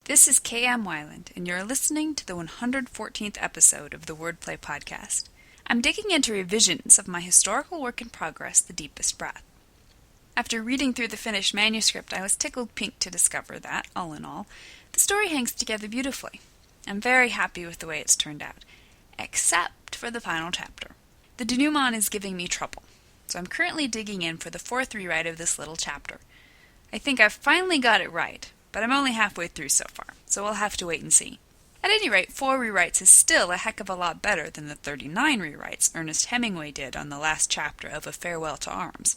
This is K.M. Weiland, and you're listening to the 114th episode of the Wordplay Podcast. I'm digging into revisions of my historical work in progress, The Deepest Breath. After reading through the finished manuscript, I was tickled pink to discover that, all in all, the story hangs together beautifully. I'm very happy with the way it's turned out, except for the final chapter. The denouement is giving me trouble, so I'm currently digging in for the fourth rewrite of this little chapter. I think I've finally got it right, but I'm only halfway through so far, so we'll have to wait and see. At any rate, 4 rewrites is still a heck of a lot better than the 39 rewrites Ernest Hemingway did on the last chapter of A Farewell to Arms.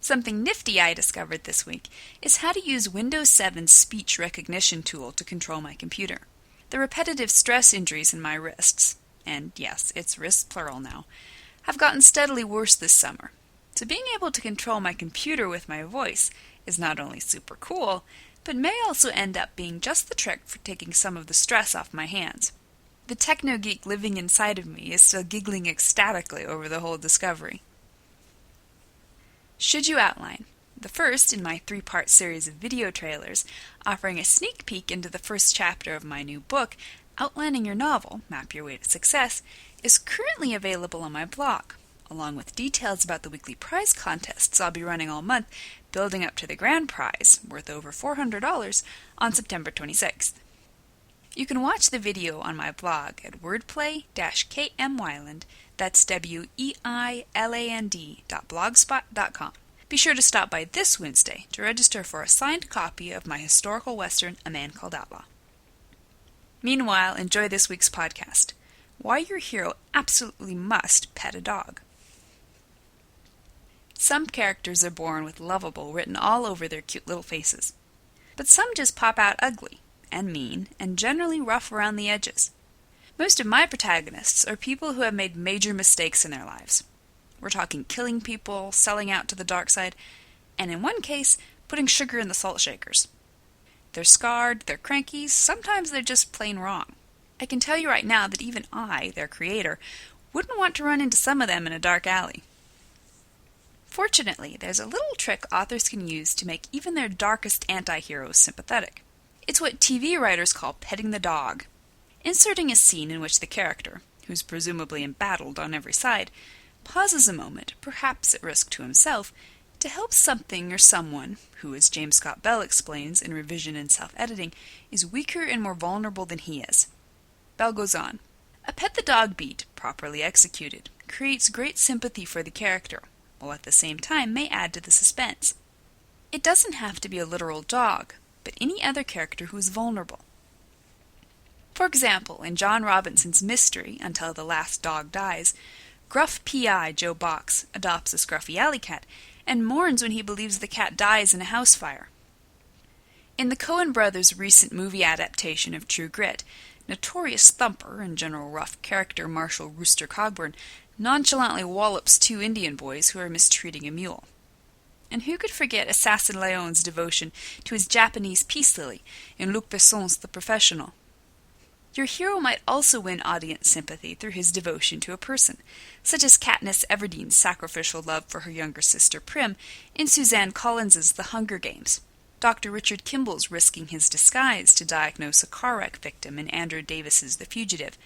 Something nifty I discovered this week is how to use Windows 7's speech recognition tool to control my computer. The repetitive stress injuries in my wrists, and yes, it's wrists plural now, have gotten steadily worse this summer. So being able to control my computer with my voice is not only super cool, but may also end up being just the trick for taking some of the stress off my hands. The techno-geek living inside of me is still giggling ecstatically over the whole discovery. Should You Outline, the first in my 3-part series of video trailers, offering a sneak peek into the first chapter of my new book, Outlining Your Novel, Map Your Way to Success, is currently available on my blog, along with details about the weekly prize contests I'll be running all month, building up to the grand prize, worth over $400, on September 26th. You can watch the video on my blog at wordplay-kmweiland, that's weiland.blogspot.com. Be sure to stop by this Wednesday to register for a signed copy of my historical western, A Man Called Outlaw. Meanwhile, enjoy this week's podcast, Why Your Hero Absolutely Must Pet a Dog. Some characters are born with lovable written all over their cute little faces. But some just pop out ugly, and mean, and generally rough around the edges. Most of my protagonists are people who have made major mistakes in their lives. We're talking killing people, selling out to the dark side, and in one case, putting sugar in the salt shakers. They're scarred, they're cranky, sometimes they're just plain wrong. I can tell you right now that even I, their creator, wouldn't want to run into some of them in a dark alley. Fortunately, there's a little trick authors can use to make even their darkest anti-heroes sympathetic. It's what TV writers call petting the dog. Inserting a scene in which the character, who's presumably embattled on every side, pauses a moment, perhaps at risk to himself, to help something or someone, who, as James Scott Bell explains in Revision and Self-Editing, is weaker and more vulnerable than he is. Bell goes on, a pet the dog beat, properly executed, creates great sympathy for the character, while at the same time may add to the suspense. It doesn't have to be a literal dog, but any other character who is vulnerable. For example, in John Robinson's mystery, Until the Last Dog Dies, gruff P.I. Joe Box adopts a scruffy alley cat and mourns when he believes the cat dies in a house fire. In the Coen brothers' recent movie adaptation of True Grit, notorious thumper and general rough character Marshall Rooster Cogburn nonchalantly wallops 2 Indian boys who are mistreating a mule. And who could forget Assassin Leon's devotion to his Japanese peace lily in Luc Besson's The Professional? Your hero might also win audience sympathy through his devotion to a person, such as Katniss Everdeen's sacrificial love for her younger sister Prim in Suzanne Collins's The Hunger Games, Dr. Richard Kimball's risking his disguise to diagnose a car wreck victim in Andrew Davis's The Fugitive,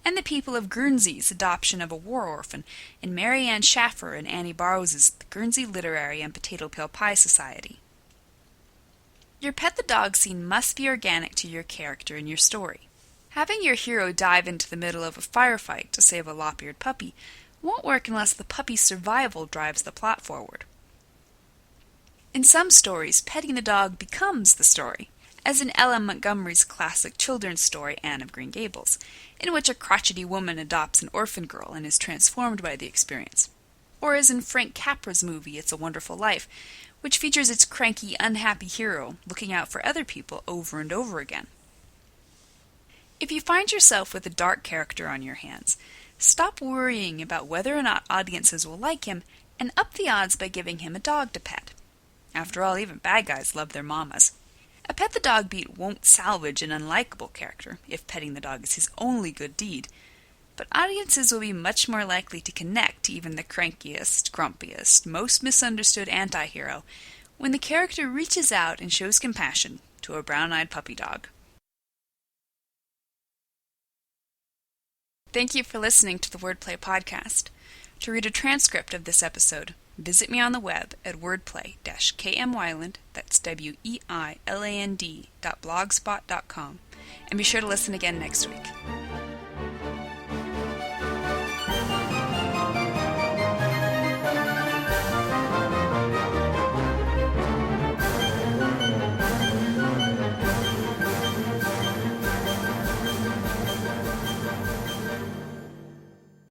and the people of Guernsey's adoption of a war orphan in Mary Ann Schaffer and Annie Barrows's The Guernsey Literary and Potato Peel Pie Society. Your pet the dog scene must be organic to your character and your story. Having your hero dive into the middle of a firefight to save a lop-eared puppy won't work unless the puppy's survival drives the plot forward. In some stories, petting the dog becomes the story, as in Ella Montgomery's classic children's story Anne of Green Gables, in which a crotchety woman adopts an orphan girl and is transformed by the experience, or as in Frank Capra's movie It's a Wonderful Life, which features its cranky, unhappy hero looking out for other people over and over again. If you find yourself with a dark character on your hands, stop worrying about whether or not audiences will like him and up the odds by giving him a dog to pet. After all, even bad guys love their mamas. A pet the dog beat won't salvage an unlikable character if petting the dog is his only good deed, but audiences will be much more likely to connect to even the crankiest, grumpiest, most misunderstood anti-hero when the character reaches out and shows compassion to a brown-eyed puppy dog. Thank you for listening to the Wordplay podcast. To read a transcript of this episode, visit me on the web at wordplay-kmwyland, that's weiland.blogspot.com, and be sure to listen again next week.